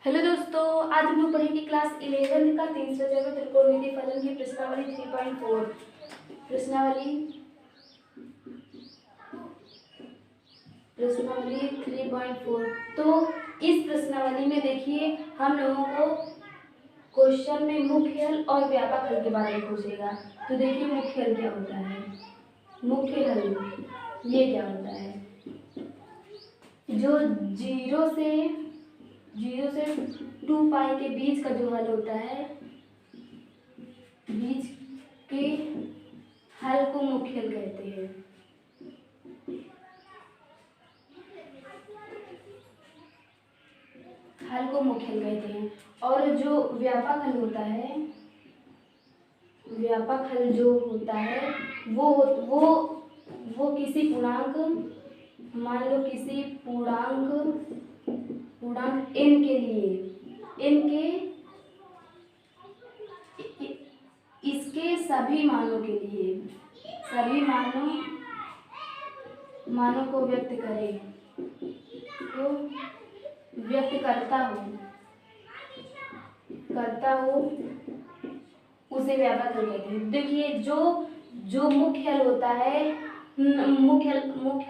Hello दोस्तों, आज हम लोग पढ़ेंगे क्लास 11 का तीसरा जगह त्रिकोणमितीय फलन की प्रश्नावली 3.4। प्रश्नावली 3.4। तो इस प्रश्नावली में देखिए हम लोगों को क्वेश्चन में मुख्य हल और व्यापक हल के बारे में पूछेगा। तो देखिए मुख्य हल क्या होता है। मुख्य हल ये क्या होता है, जो जीरो से 2 पाई के बीच का जो हल होता है, बीच के हल को मुख्य हल कहते हैं। हल को मुख्य हल कहते हैं। और जो व्यापक हल होता है, व्यापक हल जो होता है वो किसी पूर्णांक, मान लो किसी पूर्णांक n के लिए, n के इसके सभी मानों के लिए, सभी मानों को व्यक्त करे, तो व्यक्त करता हो उसे व्यापक हल कहते हैं। देखिए जो मुख्य हल होता है, मुख्य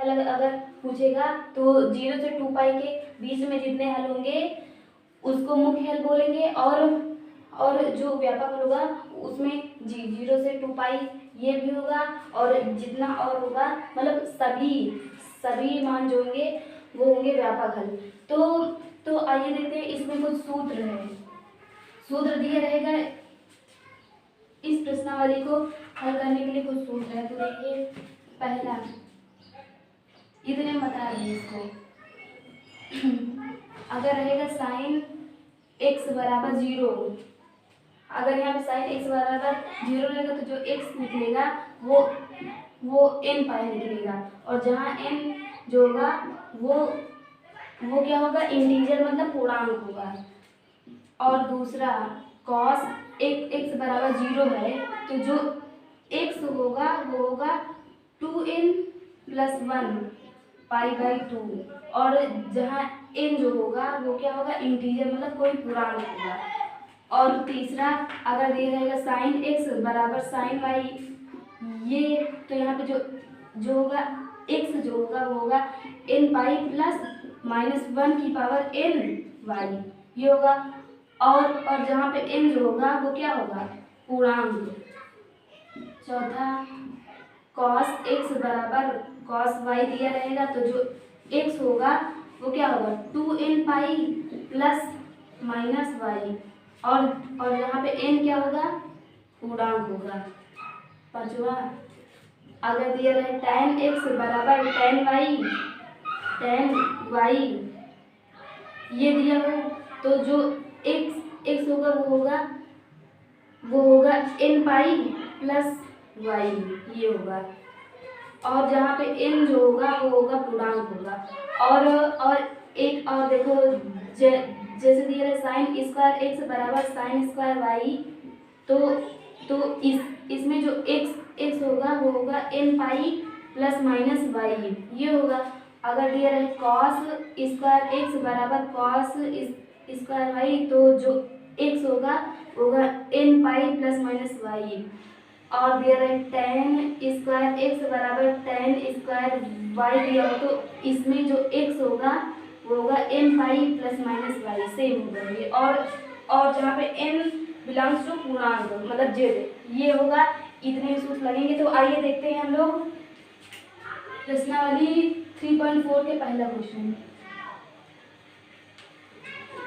हल अगर पूछेगा तो 0 से 2 पाई के बीच में जितने हल होंगे उसको मुख्य हल बोलेंगे। और जो व्यापक हल होगा उसमें 0 से 2 पाई ये भी होगा, और जितना और होगा मतलब सभी मान जो होंगे वो होंगे व्यापक हल। तो आइए देखते हैं, इसमें कुछ सूत्र दिए रहेगा। इस प्रश्नावली को हल करने के लिए कुछ सूत्र है। तो देखिए पहला, इतने बता रहे हैं इसको। अगर रहेगा साइन x बराबर 0, अगर यहाँ पे साइन x बराबर 0 रहेगा तो जो x निकलेगा वो n पाई निकलेगा, और जहाँ n जो होगा वो क्या होगा, इंटीजर मतलब पूर्णांक होगा। और दूसरा cos x बराबर 0 है तो जो x होगा वो होगा 2n + 1 पाई बाई 2, और जहाँ n जो होगा वो क्या होगा, इंटीजर मतलब कोई पूर्णांक होगा। और तीसरा, अगर ये रहेगा साइन x बराबर साइन y, ये तो यहाँ पे जो होगा x जो होगा वो होगा n पाई + -1 की पावर n y, ये होगा। और जहाँ पे n जो होगा वो क्या होगा, पूर्णांक। चौथा, cos x बराबर cos y दिया रहेगा तो जो x होगा वो क्या होगा 2n पाई + -y, और यहाँ पे n क्या होगा, पूर्णांक होगा। पांचवा, अगर दिया रहे tan x बराबर tan y ये दिया हो तो जो x होगा वो होगा n पाई + y, ये होगा। और जहाँ पे n जो होगा वो होगा पूर्णांक होगा। और एक और देखो, जैसे दिया रहे साइन स्क्वायर x बराबर साइन स्क्वायर y, तो इसमें जो x होगा वो होगा n पाई + y, ये होगा। अगर दिया रहे cos स्क्वायर x बराबर cos स्क्वायर y, तो जो x होगा वो होगा n पाई + y। और दिया रहे tan स्क्वायर x बराबर tan स्क्वायर y दिया हो तो इसमें जो x होगा वो होगा n पाई + y, सेम होगा ये। और जहाँ पे n बिलोंग्स टू पूर्णांक मतलब z, ये होगा। इतने सूत्र लगेंगे। तो आइए देखते हैं हम लोग प्रश्नावली 3.4 के पहला क्वेश्चन।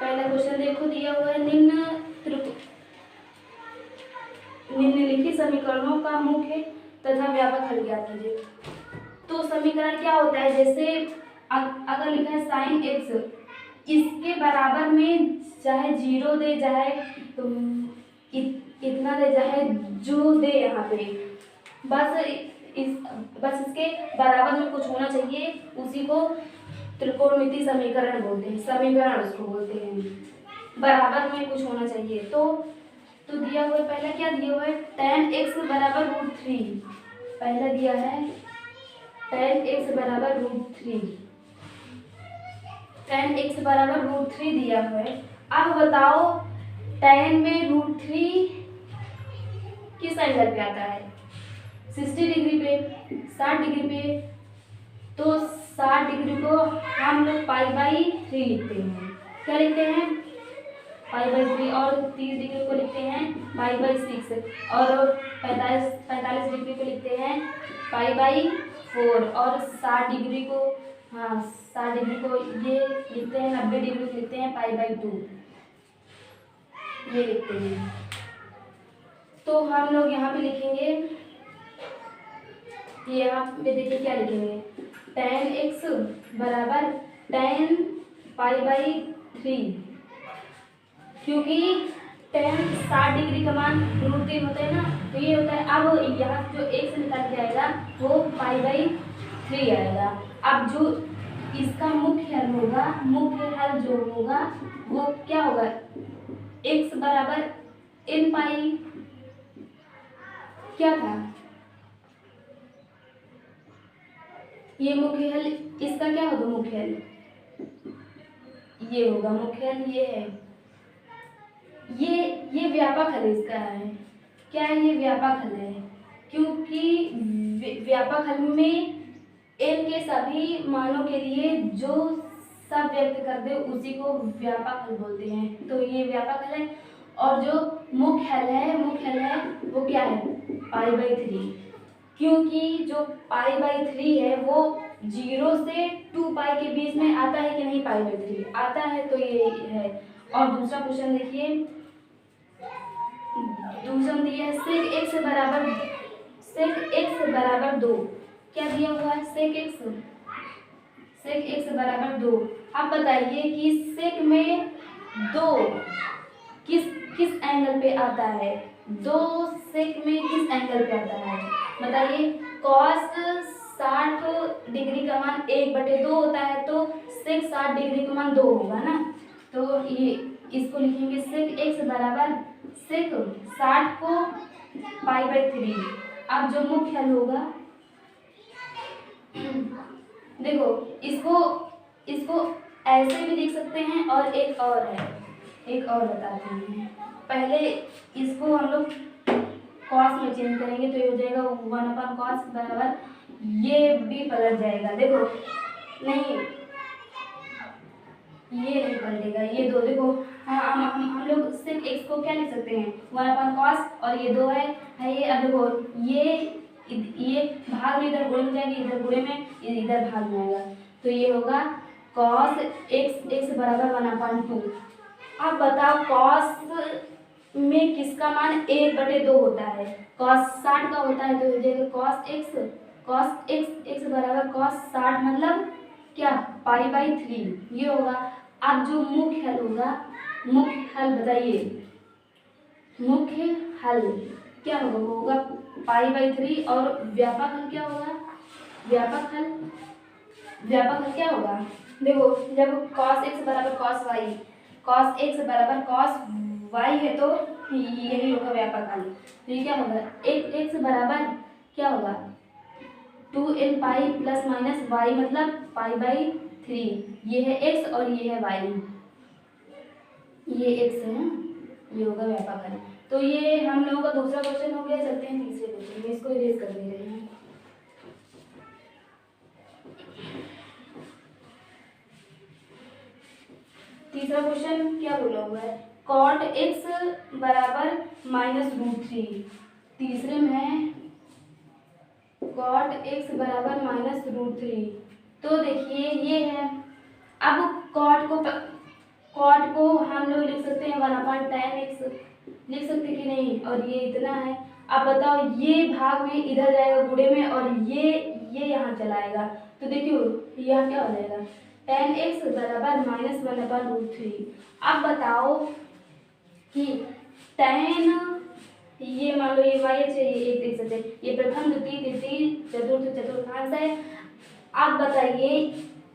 पहला क्वेश्चन देखो, दिया हुआ है निम्नलिखित समीकरणों का मुख्य तथा व्यापक हल ज्ञात कीजिए। तो समीकरण क्या होता है, जैसे अगर लिखा है साइन x, इसके बराबर में चाहे 0 दे, चाहे इतना दे, चाहे जो दे, यहाँ पे बस इसके बराबर में कुछ होना चाहिए, उसी को त्रिकोणमितीय समीकरण बोलते हैं। समीकरण उसको बोलते हैं, बराबर में कुछ होना चाहिए। तो दिया हुआ है, पहला क्या दिया हुआ है, tan x बराबर √3। पहला दिया है tan x बराबर √3, tan x बराबर √3 दिया हुआ है। अब बताओ tan में √3 किस एंगल पे आता है? 60 डिग्री पे, 60 डिग्री पे। तो 60 डिग्री को हम लोग π/3 लिखते हैं। क्या लिखते हैं? π/3। और 30 डिग्री को लिखते हैं π/6। और 45 डिग्री को लिखते हैं π/4। और 60 डिग्री को, हाँ 60 डिग्री को ये लिखते हैं, 90 डिग्री को लिखते हैं π/2, ये लिखते हैं। तो हम लोग यहाँ पे लिखेंगे, ये यहाँ पे देखिए क्या लिखेंगे, tan x बराबर tan π/3, क्योंकि tan 60 डिग्री का मान √3 होता है ना, तो ये होता है। अब यहाँ जो x निकाल के आएगा वो π/3 आएगा। अब जो इसका मुख्य हल होगा, मुख्य हल जो होगा वो क्या होगा, x बराबर n पाई, क्या था ये मुख्य हल, इसका क्या होगा मुख्य हल, ये होगा मुख्य हल, ये है, ये व्यापक हल इसका है। क्या है? ये व्यापक हल है, क्योंकि व्यापक हल में n के सभी मानों के लिए जो सब व्यक्त कर दे उसी को व्यापक हल बोलते हैं। तो ये व्यापक हल है। और जो मुख्य हल है वो क्या है, π/3, क्योंकि जो π/3 है वो 0 से 2π के बीच में आता है कि नहीं, π/3 आता है, तो ये है। और दूसरा क्वेश्चन देखिए, दूसरा दिया है sec x बराबर 2। क्या दिया हुआ है? sec x बराबर 2। अब बताइए कि sec में 2 किस एंगल पे आता है, 2 sec में किस एंगल पे आता है बताइए। cos 60 डिग्री का मान 1/2 होता है, तो sec 60 डिग्री का मान 2 होगा ना। तो ये इसको लिखेंगे sec x बराबर sec 60 को π/3। अब जो मुख्य हल होगा, देखो इसको ऐसे भी लिख सकते हैं, और एक और बताते हैं। पहले इसको हम लोग cos में चेंज करेंगे, तो ये हो जाएगा 1/cos बराबर, ये भी पलट जाएगा, देखो नहीं ये नहीं पलटेगा, ये 2 देखो। हाँ हम लोग सिर्फ x को क्या लिख सकते हैं, 1/cos, और ये 2 है ये। अब देखो ये भाग में इधर गुणे में जाएगी, इधर गुणे में इधर भाग में आएगा, तो ये होगा cos x बराबर 1/2। अब बताओ cos में किसका मान 1/2 होता है, cos 60 का होता है, तो हो जाएगा cos x बराबर cos 60 मतलब क्या, π/3, ये होगा। अब जो मुख्य हल होगा, मुख्य हल बताइए, मुख्य हल क्या होगा, वो होगा π/3। और व्यापक हल क्या होगा, व्यापक हल क्या होगा, देखो जब cos x बराबर cos y, cos x बराबर cos y है, तो यही होगा व्यापक हल। तो ये क्या होगा, x बराबर क्या होगा, 2n pi plus minus y मतलब π/3। ये है x और ये है y, ये x है, ये होगा व्यापक हल। तो ये हम लोगों का दूसरा क्वेश्चन हो गया। चलते हैं तीसरे क्वेश्चन में, इसको इरेज कर दे रहे हैं। तीसरा क्वेश्चन क्या बोला हुआ है, cot x बराबर -√3। तीसरे में है cot x बराबर -√3। तो देखिए ये है, अब cot को हम लोग लिख सकते हैं 1/tan x, लिख सकते कि नहीं, और ये इतना है। अब बताओ ये भाग में इधर जाएगा गुणे में, और ये यहाँ चला आएगा, तो देखियो यहाँ क्या हो जाएगा, tan x बराबर -1/√3। अब बताओ कि tan, ये मान लो ये y है, ये एक सकते, ये प्रथम द्वितीय तृतीय चतुर्थ चतुर्थांश है। अब बताइए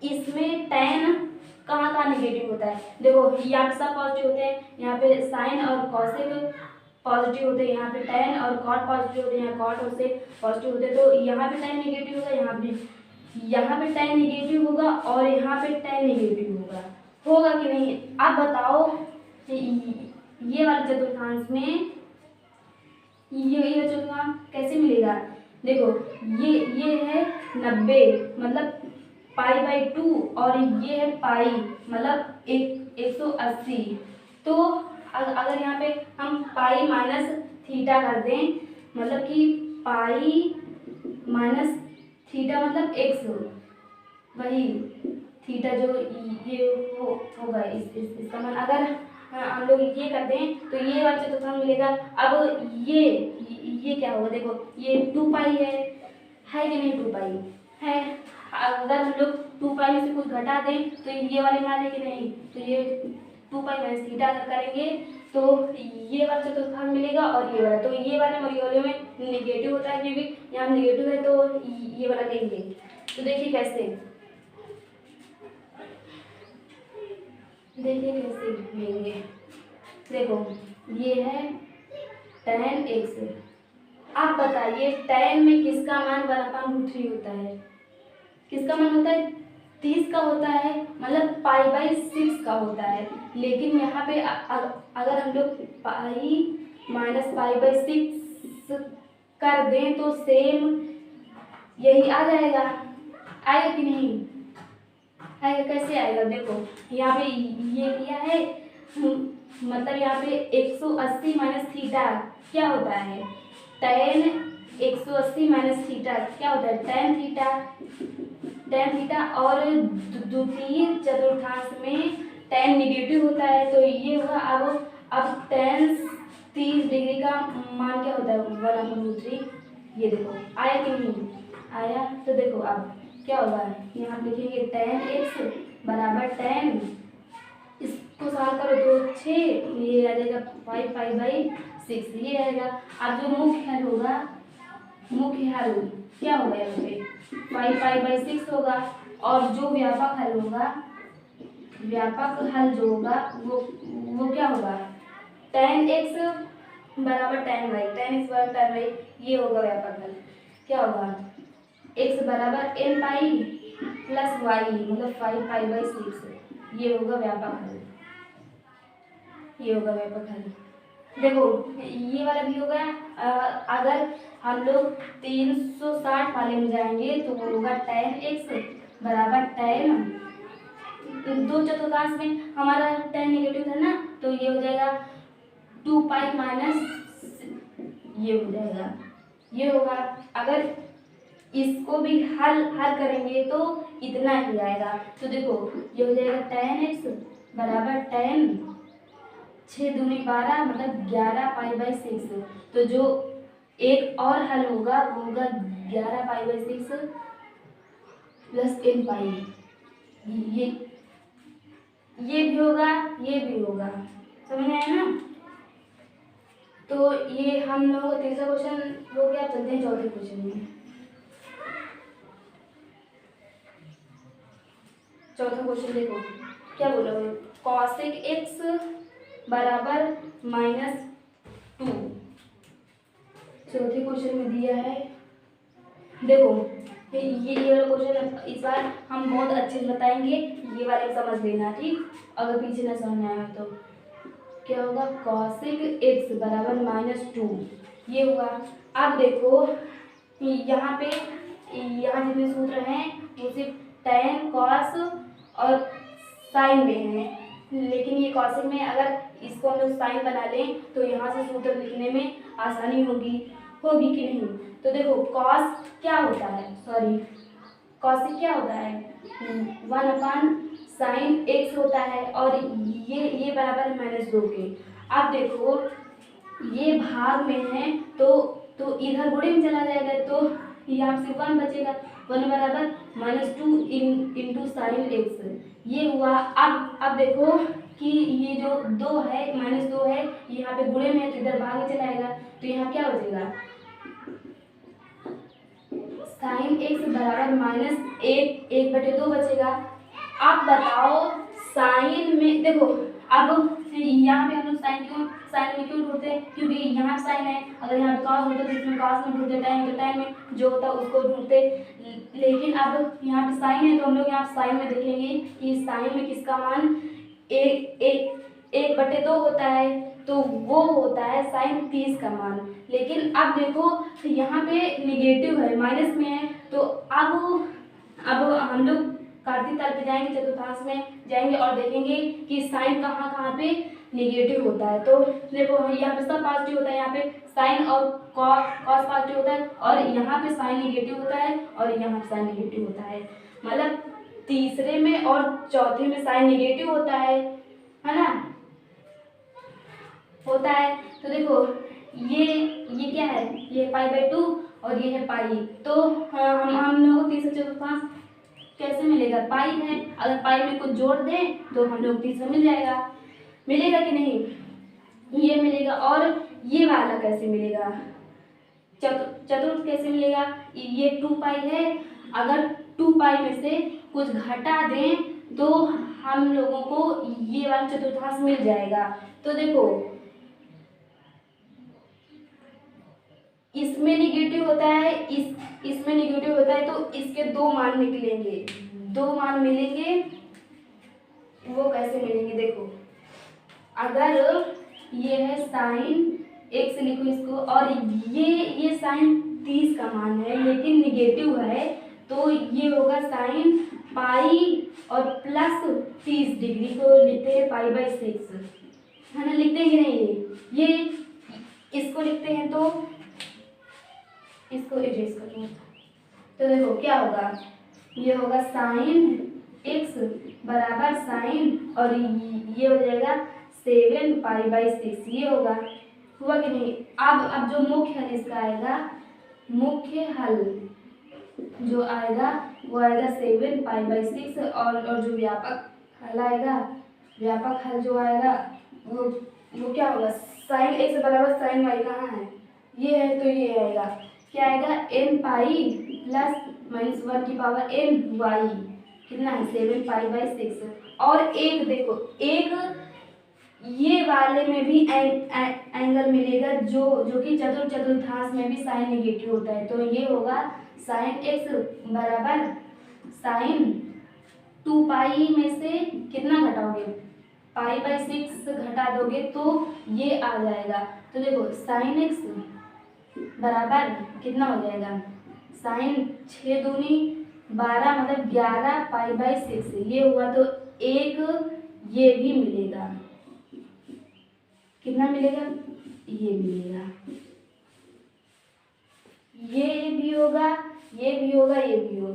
इसमें tan कहाँ निगेटिव होता है, देखो यहाँ पे सब पॉजिटिव होते हैं, यहाँ पे साइन और कॉसेक पॉजिटिव होते हैं, यहाँ पे tan और cot पॉजिटिव होते हैं, यहाँ cot और sec पॉजिटिव होते हैं। तो यहाँ पे tan निगेटिव होगा, यहाँ पे tan निगेटिव होगा, और यहाँ पे tan निगेटिव होगा कि नहीं। अब बताओ ये वाले चतुर्थांश में ये चतुर्थांश कैसे मिलेगा? देखो ये है 90 मतलब π/2 और ये है पाई मतलब 180। तो अगर यहाँ पे हम पाई माइनस थीटा कर दें मतलब कि पाई माइनस थीटा मतलब x, वही थीटा जो ये होगा इसका मान अगर हम लोग ये कर दें तो ये वाला चतुर्थांश मिलेगा। अब ये क्या होगा? देखो ये 2 पाई है कि नहीं? 2 पाई है। अगर हम लोग 2 पाई में से कुछ घटा दें तो ये वाले में आ जाए कि नहीं? तो ये 2 पाई माइनस थीटा अगर करेंगे तो ये वाला चतुर्थांश मिलेगा और ये वाला। तो ये वाले और ये वाले में निगेटिव होता है क्योंकि यहाँ निगेटिव है तो ये वाला लेंगे। तो देखिए कैसे लेंगे। देखो ये है tan x। आप बताइए tan में किसका मान 1/√3 होता है? किसका मान होता है? 30 का होता है मतलब π/6 का होता है। लेकिन यहाँ पे अगर हम लोग पाई माइनस π/6 कर दें तो सेम यही आ जाएगा। आएगा कि नहीं आएगा? कैसे आएगा? देखो यहाँ पे ये किया है मतलब यहाँ पे 180 माइनस थीटा क्या होता है? tan 180 माइनस थीटा क्या होता है? tan थीटा और द्वितीय चतुर्थांश में tan निगेटिव होता है तो ये होगा। अब tan 30 डिग्री का मान क्या होता है? 1/√3। ये देखो आया कि नहीं आया? तो देखो अब क्या होगा? यहाँ लिखेंगे tan x बराबर tan, इसको सॉल्व करो तो 6, ये आ जाएगा 5 π/6 ये आएगा। अब जो मुख्य हल होगा, मुख्य हल क्या होगा? यहाँ पे 5 π/6 होगा और जो व्यापक हल होगा, व्यापक हल जो होगा वो क्या होगा? tan x बराबर tan y, ये होगा व्यापक हल। क्या होगा? x बराबर n पाई प्लस y मतलब 5 π/6 ये होगा व्यापक हल। ये होगा व्यापक हल। देखो ये वाला भी होगा। अगर हम लोग 360 वाले में जाएंगे तो वो होगा tan x बराबर tan, दो चतुर्थांश में हमारा tan निगेटिव था ना तो ये हो जाएगा 2 पाई माइनस ये हो जाएगा। ये होगा। अगर इसको भी हल करेंगे तो इतना ही आएगा। तो देखो ये हो जाएगा tan x बराबर tan 6 दूनी 12 मतलब 11 π/6। तो जो एक और हल होगा वो होगा 11 π/6 प्लस n पाई। ये भी होगा, ये भी होगा। समझ में आया ना? तो ये हम लोगों का तीसरा क्वेश्चन हो गया। चलते हैं चौथे क्वेश्चन में। चौथा क्वेश्चन देखो क्या बोला है? cosec x बराबर -2। चौथे क्वेश्चन में दिया है। देखो ये वाला क्वेश्चन इस बार हम बहुत अच्छे से बताएंगे, ये वाले समझ लेना ठीक। अगर पीछे ना समझ आया तो क्या होगा? cosec x बराबर -2 ये हुआ। अब देखो यहाँ पे यहाँ जितने सूत्र हैं वो सिर्फ tan cos और साइन में है, लेकिन ये cosec में अगर इसको हम लोग साइन बना लें तो यहाँ से सूत्र लिखने में आसानी होगी कि नहीं? तो देखो cos क्या होता है? cosec क्या होता है? 1/sin x होता है और ये बराबर है -2 के। अब देखो ये भाग में है तो इधर गुणे में चला जाएगा तो यहाँ से 1 बचेगा। 1 बराबर -2 इंटू साइन x ये हुआ। अब देखो कि ये जो 2 है -2 है यहाँ पे गुणे में है तो इधर भाग में चलाएगा तो यहाँ क्या बचेगा? साइन x बराबर -1/2 बचेगा। आप बताओ साइन में देखो अब यहाँ पे हम लोग साइन में क्यों ढूंढते हैं? क्योंकि यहाँ साइन है, अगर यहाँ पे कॉस होता तो इसमें कॉस में ढूंढते, tan में जो होता उसको ढूंढते। लेकिन अब यहाँ पे साइन है तो हम लोग यहाँ साइन में देखेंगे कि साइन में किसका मान 1/2 होता है तो वो होता है साइन 30 का मान। लेकिन अब देखो यहाँ पे निगेटिव है, माइनस में है, तो अब हम लोग कार्तीय ताल पे जाएंगे, चतुर्थांश में जाएंगे और देखेंगे कि साइन कहाँ कहाँ पे निगेटिव होता है। तो देखो यहाँ पे सब पॉजिटिव होता है, यहाँ पे साइन और कॉस पॉजिटिव होता है, और यहाँ पे साइन निगेटिव होता है, और यहाँ पे साइन निगेटिव होता है। मतलब तीसरे में और चौथे में साइन निगेटिव होता है ना, होता है। तो देखो ये क्या है, ये π/2 और ये है पाई। तो हम लोगों को तीसरा चतुर्थांश कैसे मिलेगा, पाई है, अगर पाई में कुछ जोड़ दें तो हम लोग तीसरा मिल जाएगा, मिलेगा कि नहीं, ये मिलेगा। और ये वाला कैसे मिलेगा, चतुर्थ कैसे मिलेगा, ये 2π है, अगर 2π में से कुछ घटा दें तो हम लोगों को ये वाला चतुर्थांश मिल जाएगा। तो देखो इसमें निगेटिव होता है, इसमें निगेटिव होता है, तो इसके 2 मान निकलेंगे, 2 मान मिलेंगे। वो कैसे मिलेंगे, देखो अगर ये है साइन x लिखो इसको, और ये साइन 30 का मान है लेकिन निगेटिव है, तो ये होगा साइन पाई और प्लस 30 डिग्री को लिखते हैं π/6, है ना, लिखते हैं कि नहीं, ये इसको लिखते हैं, तो इसको इरेज करूँगा। तो देखो क्या होगा, ये होगा साइन x बराबर साइन, और ये हो जाएगा 7π/6, ये होगा, हुआ कि नहीं। अब जो मुख्य हल इसका आएगा, मुख्य हल जो आएगा वो आएगा 7π/6, और जो व्यापक हल आएगा, व्यापक हल जो आएगा वो क्या होगा, साइन x बराबर साइन y कहाँ है, ये है, तो ये आएगा, क्या आएगा, n प्लस -1 की पावर n y, कितना है 7π/6। और एक देखो, एक ये वाले में भी एंगल मिलेगा जो कि चतुर्थांश में भी साइन निगेटिव होता है, तो ये होगा साइन x बराबर साइन 2π में से कितना घटाओगे, π/6 घटा दोगे तो ये आ जाएगा। तो देखो साइन x बराबर कितना हो जाएगा, साइन 6 दूनी 12 मतलब 11π/6, ये हुआ, तो एक ये भी मिलेगा, कितना मिलेगा, ये मिलेगा, ये भी होगा, ये भी होगा, ये भी होगा।